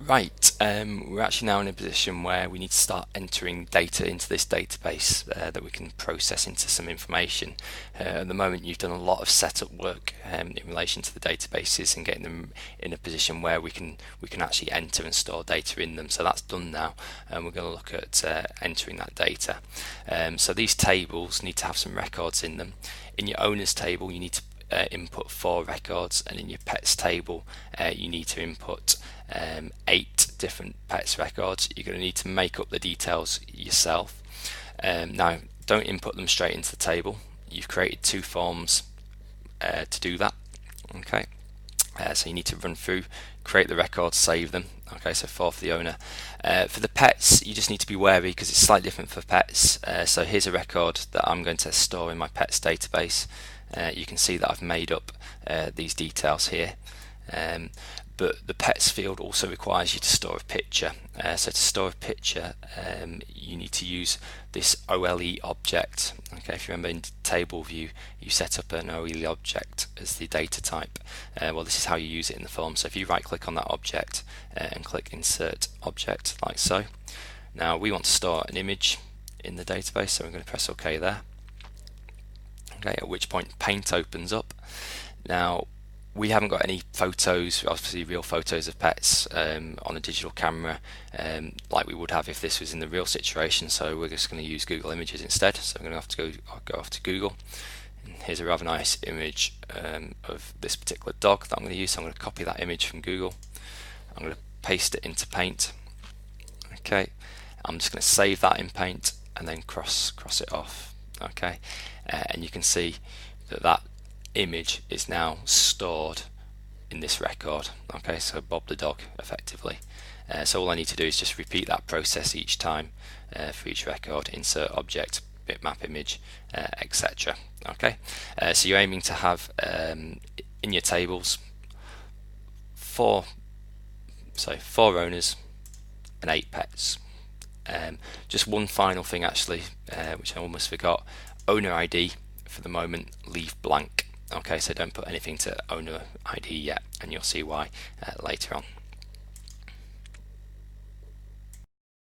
Right, we're actually now in a position where we need to start entering data into this database that we can process into some information. At the moment, you've done a lot of setup work in relation to the databases and getting them in a position where we can actually enter and store data in them. So that's done now, and we're going to look at entering that data. So these tables need to have some records in them. In your owners table, you need to input 4 records, and in your pets table you need to input 8 different pets records. You're going to need to make up the details yourself. Now, don't input them straight into the table. You've created 2 forms to do that. Okay, so you need to run through, create the records, save them. Okay, so 4 for the owner. For the pets, you just need to be wary because it's slightly different for pets. So here's a record that I'm going to store in my pets database. You can see that I've made up these details here. But the pets field also requires you to store a picture. So to store a picture, you need to use this OLE object. Okay, if you remember in table view, you set up an OLE object as the data type. Well, this is how you use it in the form. So if you right click on that object and click insert object like so. Now we want to store an image in the database, so we're going to press OK there. Okay, at which point Paint opens up. Now we haven't got any photos, obviously real photos of pets on a digital camera like we would have if this was in the real situation, so we're just going to use Google Images instead. So I'm going to have to go off to Google. And here's a rather nice image of this particular dog that I'm going to use. So I'm going to copy that image from Google. I'm going to paste it into Paint. Okay, I'm just going to save that in Paint and then cross it off. Okay, and you can see that image is now stored in this record. Okay, so Bob the dog effectively. So all I need to do is just repeat that process each time for each record, insert object, bitmap image, etc. Okay, so you're aiming to have in your tables 4 owners and 8 pets. Just one final thing actually, which I almost forgot. Owner ID for the moment leave blank. Okay, so don't put anything to owner ID yet, and you'll see why later on.